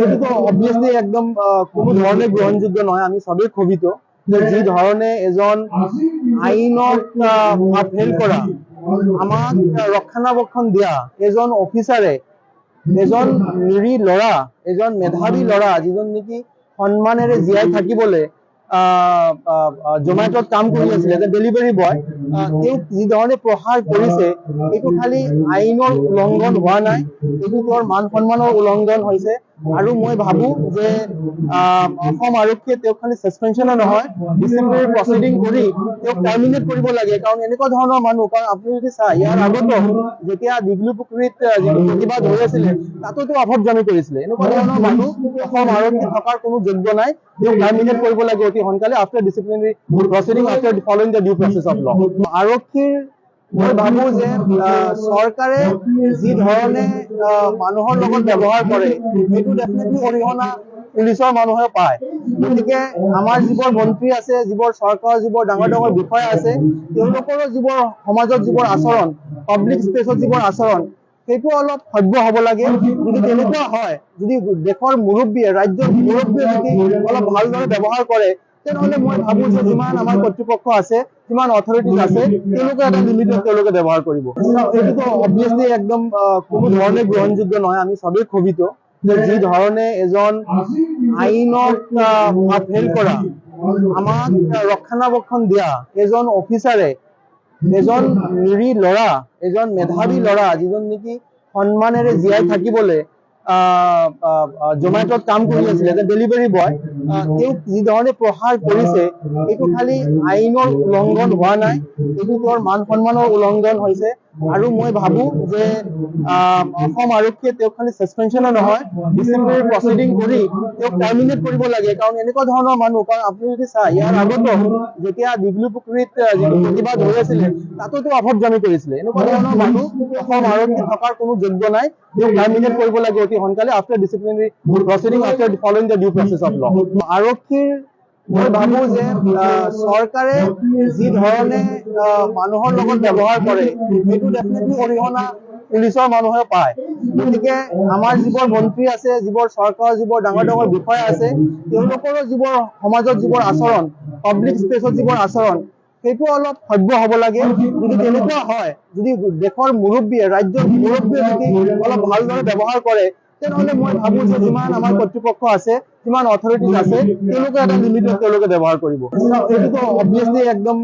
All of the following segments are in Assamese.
এটো তো অবভিয়াসলি একদম কোনো ধরনের গ্রহণযোগ্য নয়। আমি সবই ক্ষোভিত যে যে ধরনের এজন আইনত ফেল করা আমাক ৰক্ষণাবেক্ষণ দিয়া এজন অফিচাৰে এজন নিৰী ল'ৰা এজন মেধাৱী ল'ৰা যিজন নেকি সন্মানেৰে জীয়াই থাকিবলৈ জোমেটোত কাম কৰি আছিল এজ এ ডেলিভাৰী বয় তেওঁক যি ধৰণে প্ৰহাৰ কৰিছে এইটো খালি আইনৰ উলংঘন হোৱা নাই, এইটো তেওঁৰ মান সন্মানৰ উলংঘন হৈছে। আৰু মই ভাবো যে অসম আৰক্ষীয়ে তেওঁক খালি সাসপেনশন নহয় ডিসিপ্লিনাৰি প্ৰসিডিং কৰি তেওঁক টাৰ্মিনেট কৰিব লাগে। কাৰণ এনেকুৱা ধৰণৰ মানুহ, কাৰণ আপুনি যদি চাই ইয়াৰ আগতো যেতিয়া দীঘলীপুখুৰীত যিটো প্ৰতিবাদ হৈ আছিলে তাতোতো অভদ্ৰামি কৰিছিলে। এনেকুৱা ধৰণৰ মানুহ অসম আৰক্ষী থকাৰ কোনো যোগ্য নাই, তেওঁক টাৰ্মিনেট কৰিব লাগে অতি সোনকালে after disciplinary proceeding after following the due process of law. আৰক্ষীৰ মই ভাবো যে চৰকাৰে যি ধৰণে মানুহৰ লগত ব্যৱহাৰ কৰে সেইটো ডেফিনেটলি অৰিহণা পুলিচৰ মানুহে পায়। গতিকে আমাৰ যিবোৰ মন্ত্ৰী আছে, যিবোৰ চৰকাৰৰ যিবোৰ ডাঙৰ ডাঙৰ বিষয়া আছে, তেওঁলোকৰো যিবোৰ সমাজত যিবোৰ আচৰণ, পাব্লিক স্পেচত যিবোৰ আচৰণ, সেইটো অলপ সভ্য হ'ব লাগে। যদি তেনেকুৱা হয়, যদি দেশৰ মুৰব্বীয়ে ৰাজ্যৰ মুৰব্বীয়ে যদি অলপ ভালদৰে ব্যৱহাৰ কৰে তেনেহলে মই ভাবো যে যিমান আমাৰ কৰ্তৃপক্ষ আছে, যিমান অথৰিটিজ আছে, তেওঁলোকে এটা লিমিটত তেওঁলোকে ব্যৱহাৰ কৰিব। এইটোতো অবভিয়াসলি একদম কোনো ধৰণে গ্ৰহণযোগ্য নহয়। আমি সবেই ক্ষোভিত যে যি ধৰণে এজন আইনত ফেল কৰা আমাক ৰক্ষণাবেক্ষণ দিয়া এজন অফিচাৰে এজন নিৰী ল'ৰা এজন মেধাৱী ল'ৰা যিজন নেকি সন্মানেৰে জীয়াই থাকিবলৈ জোমেটোত কাম কৰি আছিল এজ এ ডেলিভাৰী বয় তেওঁক যি ধৰণে প্ৰহাৰ কৰিছে এইটো খালি আইনৰ উলংঘন হোৱা নাই, এইটো তেওঁৰ মান সন্মানৰ উলংঘন হৈছে। আৰু মই ভাবো যে অসম আৰক্ষীয়ে তেওঁক খালি সাসপেনশন নহয় ডিসিপ্লিনাৰি প্ৰসিডিং কৰি তেওঁক টাৰ্মিনেট কৰিব লাগে। কাৰণ এনেকুৱা ধৰণৰ মানুহ, কাৰণ আপুনি যদি চাই ইয়াৰ আগতো যেতিয়া দীঘলীপুখুৰীত যিটো প্ৰতিবাদ হৈ আছিলে তাতোতো অভদ্ৰামি কৰিছিলে। এনেকুৱা ধৰণৰ মানুহ অসম আৰক্ষী থকাৰ কোনো যোগ্য নাই, তেওঁক টাৰ্মিনেট কৰিব লাগে অতি সোনকালে after disciplinary proceeding after following the due process of law. আৰক্ষীৰ মই ভাবো যে চৰকাৰে যি ধৰণে মানুহৰ লগত ব্যৱহাৰ কৰে সেইটো ডেফিনেটলি অৰিহণা পুলিচৰ মানুহে পায়। গতিকে আমাৰ যিবোৰ মন্ত্ৰী আছে, যিবোৰ চৰকাৰৰ যিবোৰ ডাঙৰ ডাঙৰ বিষয়া আছে, তেওঁলোকৰো যিবোৰ সমাজত যিবোৰ আচৰণ, পাব্লিক স্পেচত যিবোৰ আচৰণ, সেইটো অলপ সভ্য হ'ব লাগে। যদি তেনেকুৱা হয়, যদি দেশৰ মুৰব্বীয়ে ৰাজ্যৰ মুৰব্বীয়ে যদি অলপ ভালদৰে ব্যৱহাৰ কৰে তেনেহলে মই ভাবো যে যিমান আমাৰ কৰ্তৃপক্ষ আছে, যিমান অথৰিটিজ আছে, তেওঁলোকে এটা লিমিটত তেওঁলোকে ব্যৱহাৰ কৰিব। এইটোতো অবভিয়াসলি একদম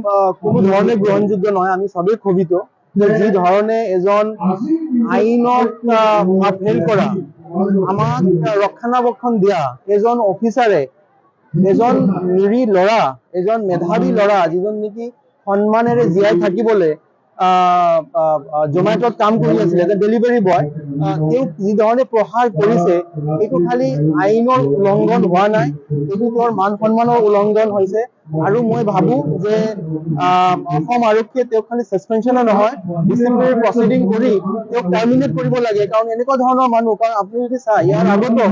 কোনো ধৰণে গ্ৰহণযোগ্য নহয়। আমি সবেই ক্ষোভিত যে যি ধৰণে এজন আইনত ফেল কৰা আমাক ৰক্ষণাবেক্ষণ দিয়া এজন অফিচাৰে এজন নিৰী ল'ৰা এজন মেধাৱী ল'ৰা যিজন নেকি সন্মানেৰে জীয়াই থাকিবলৈ জোমেটোত কাম কৰি আছিল এজ এ ডেলিভাৰী বয় তেওঁক যি ধৰণে প্ৰহাৰ কৰিছে এইটো খালি আইনৰ উলংঘন হোৱা নাই, এইটো তেওঁৰ মান সন্মানৰ উলংঘন হৈছে। আৰু মই ভাবো যে অসম আৰক্ষীয়ে তেওঁক খালি সাসপেনশন নহয় ডিসিপ্লিনাৰি প্ৰসিডিং কৰি তেওঁক টাৰ্মিনেট কৰিব লাগে। কাৰণ এনেকুৱা ধৰণৰ মানুহ, কাৰণ আপুনি যদি চাই ইয়াৰ আগতো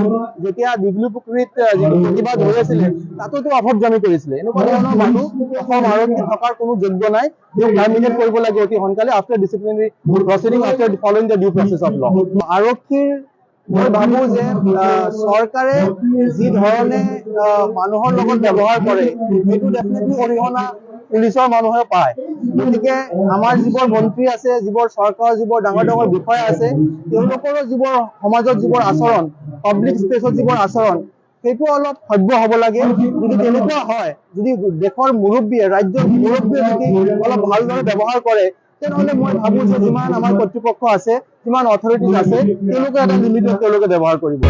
যেতিয়া দীঘলীপুখুৰীত যিটো প্ৰতিবাদ হৈ আছিলে তাতোতো অভদ্ৰামি কৰিছিলে। এনেকুৱা ধৰণৰ মানুহ অসম আৰক্ষী থকাৰ কোনো যোগ্য নাই, তেওঁক টাৰ্মিনেট কৰিব লাগে অতি সোনকালে after disciplinary proceeding after following the due process of law. আৰক্ষীৰ মই ভাবো যে চৰকাৰে যি ধৰণে মানুহৰ লগত ব্যৱহাৰ কৰে সেইটো ডেফিনেটলি অৰিহণা পুলিচৰ মানুহে পায়। গতিকে আমাৰ যিবোৰ মন্ত্ৰী আছে, যিবোৰ চৰকাৰৰ যিবোৰ ডাঙৰ ডাঙৰ বিষয়া আছে, তেওঁলোকৰো যিবোৰ সমাজত যিবোৰ আচৰণ, পাব্লিক স্পেচত যিবোৰ আচৰণ, সেইটো অলপ সভ্য হ'ব লাগে। যদি তেনেকুৱা হয়, যদি দেশৰ মুৰব্বীয়ে ৰাজ্যৰ মুৰব্বীয়ে যদি অলপ ভালদৰে ব্যৱহাৰ কৰে তেনেহলে মই ভাবো যে যিমান আমাৰ কৰ্তৃপক্ষ আছে, যিমান অথৰিটিজ আছে, তেওঁলোকে এটা লিমিটত তেওঁলোকে ব্যৱহাৰ কৰিব।